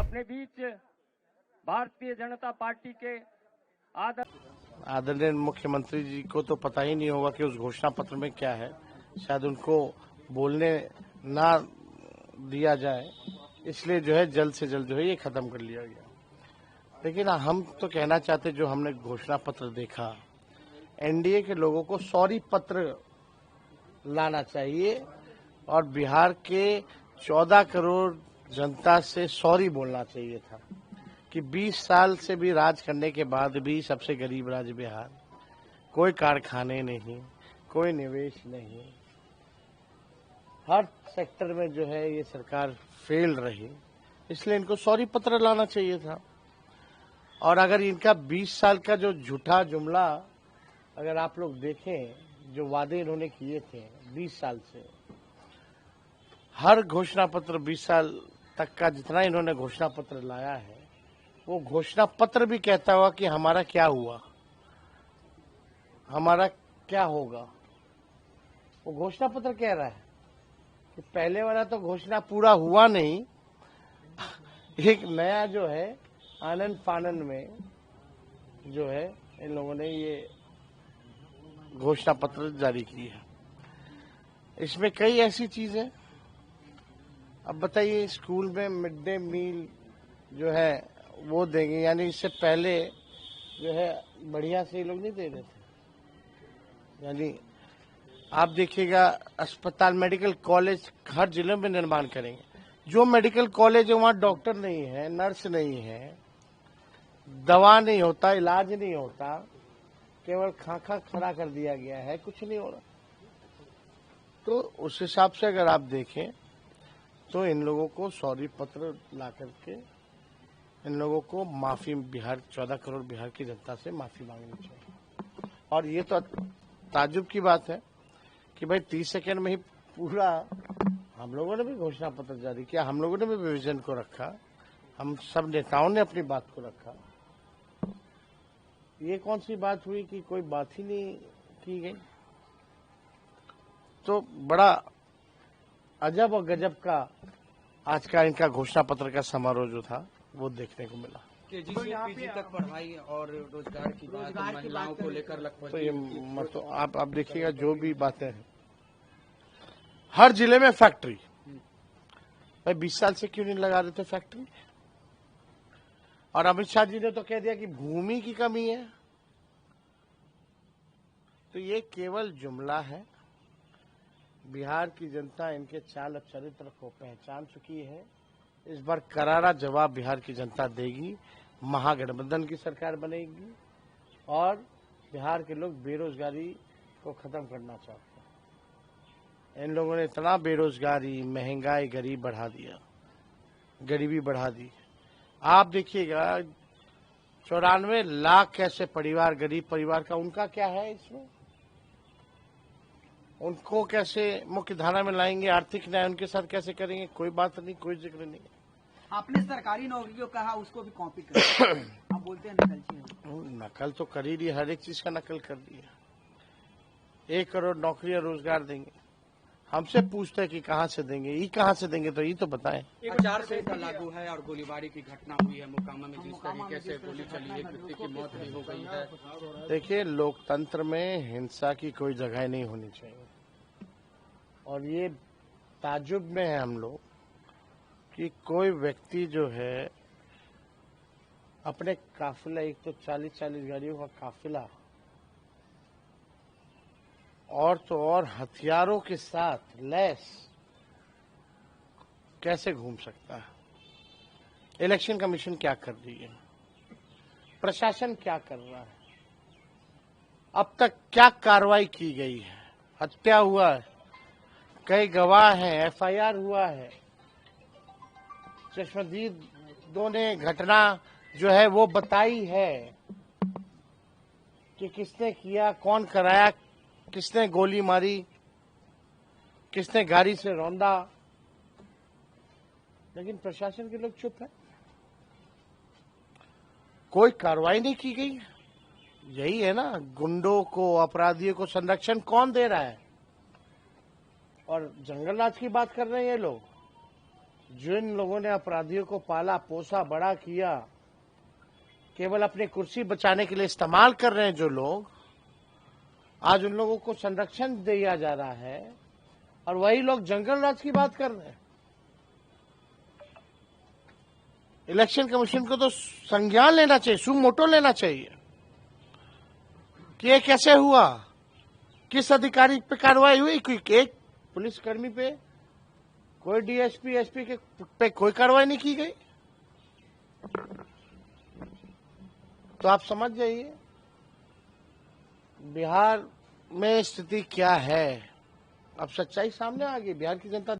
अपने बीच भारतीय जनता पार्टी के आदरणीय मुख्यमंत्री जी को तो पता ही नहीं होगा कि उस घोषणा पत्र में क्या है। शायद उनको बोलने ना दिया जाए, इसलिए जो है जल्द से जल्द जो है ये खत्म कर लिया गया। लेकिन हम तो कहना चाहते, जो हमने घोषणा पत्र देखा, एनडीए के लोगों को सॉरी पत्र लाना चाहिए और बिहार के 14 करोड़ जनता से सॉरी बोलना चाहिए था कि 20 साल से भी राज करने के बाद भी सबसे गरीब राज्य बिहार, कोई कारखाने नहीं, कोई निवेश नहीं, हर सेक्टर में जो है ये सरकार फेल रही, इसलिए इनको सॉरी पत्र लाना चाहिए था। और अगर इनका 20 साल का जो झूठा जुमला अगर आप लोग देखें, जो वादे इन्होंने किए थे 20 साल से, हर घोषणा पत्र 20 साल तक का जितना इन्होंने घोषणा पत्र लाया है, वो घोषणा पत्र भी कहता हुआ कि हमारा क्या हुआ, हमारा क्या होगा। वो घोषणा पत्र कह रहा है कि पहले वाला तो घोषणा पूरा हुआ नहीं, एक नया जो है आनंद फानन में जो है इन लोगों ने ये घोषणा पत्र जारी की है। इसमें कई ऐसी चीजें, अब बताइए, स्कूल में मिड डे मील जो है वो देंगे, यानी इससे पहले जो है बढ़िया से ये लोग नहीं दे रहे थे। यानी आप देखिएगा, अस्पताल, मेडिकल कॉलेज हर जिले में निर्माण करेंगे। जो मेडिकल कॉलेज है वहाँ डॉक्टर नहीं है, नर्स नहीं है, दवा नहीं होता, इलाज नहीं होता, केवल खाका खड़ा कर दिया गया है, कुछ नहीं हो रहा। तो उस हिसाब से अगर आप देखें तो इन लोगों को सॉरी पत्र ला करके इन लोगों को माफी, बिहार 14 करोड़ बिहार की जनता से माफी मांगनी चाहिए। और ये तो ताज्जुब की बात है कि भाई 30 सेकंड में ही पूरा, हम लोगों ने भी घोषणा पत्र जारी किया, हम लोगों ने भी विजन को रखा, हम सब नेताओं ने अपनी बात को रखा। ये कौन सी बात हुई कि कोई बात ही नहीं की गई। तो बड़ा अजब और गजब का आज का इनका घोषणा पत्र का समारोह जो था वो देखने को मिला। केजी से पीजी तक पढ़ाई और रोजगार की बात, महिलाओं को लेकर लगभग, तो ये मतलब आप देखिएगा, जो भी बातें हैं, हर जिले में फैक्ट्री, भाई 20 साल से क्यों नहीं लगा रहे थे फैक्ट्री। और अमित शाह जी ने तो कह दिया कि भूमि की कमी है। तो ये केवल जुमला है। बिहार की जनता इनके चाल और चरित्र को पहचान चुकी है। इस बार करारा जवाब बिहार की जनता देगी। महागठबंधन की सरकार बनेगी और बिहार के लोग बेरोजगारी को खत्म करना चाहते हैं। इन लोगों ने इतना बेरोजगारी, महंगाई, गरीबी बढ़ा दी। आप देखिएगा 94 लाख ऐसे परिवार, गरीब परिवार का, उनका क्या है इसमें, उनको कैसे मुख्य धारा में लाएंगे, आर्थिक न्याय उनके साथ कैसे करेंगे, कोई बात नहीं, कोई जिक्र नहीं। आपने सरकारी नौकरियों कहा, उसको भी कॉपी कर आप बोलते हैं नकल तो कर ही रही, हर एक चीज का नकल कर दिया। 1 करोड़ नौकरियां रोजगार देंगे, हमसे पूछते हैं कि कहाँ से देंगे, ये कहाँ से देंगे, तो ये तो बताएं। आचार संहिता लागू है और गोलीबारी की घटना हुई है मोकामा में, जिस तरीके से गोली चली, एक व्यक्ति की मौत भी हो गई है। देखिए, लोकतंत्र में हिंसा की कोई जगह नहीं होनी चाहिए। और ये ताज्जुब में है हम लोग कि कोई व्यक्ति जो है अपने काफिला, एक तो 40-40 गाड़ियों का काफिला, और तो और हथियारों के साथ लैस कैसे घूम सकता है। इलेक्शन कमीशन क्या कर रही है, प्रशासन क्या कर रहा है, अब तक क्या कार्रवाई की गई है। हत्या हुआ है, कई गवाह हैं, एफआईआर हुआ है, चश्मदीदों ने घटना जो है वो बताई है कि किसने किया, कौन कराया, किसने गोली मारी, किसने गाड़ी से रौंदा। लेकिन प्रशासन के लोग चुप है, कोई कार्रवाई नहीं की गई। यही है ना, गुंडों को, अपराधियों को संरक्षण कौन दे रहा है। और जंगल राज की बात कर रहे हैं ये लोग, जिन लोगों ने अपराधियों को पाला पोसा बड़ा किया, केवल अपनी कुर्सी बचाने के लिए इस्तेमाल कर रहे हैं जो लोग, आज उन लोगों को संरक्षण दिया जा रहा है और वही लोग जंगल राज की बात कर रहे हैं। इलेक्शन कमीशन को तो संज्ञान लेना चाहिए, सुमोटो लेना चाहिए कि ये कैसे हुआ, किस अधिकारी पे कार्रवाई हुई, कोई एक पुलिसकर्मी पे, कोई डीएसपी एसपी के पे कोई कार्रवाई नहीं की गई। तो आप समझ जाइए बिहार में स्थिति क्या है। अब सच्चाई सामने आ गई। बिहार की जनता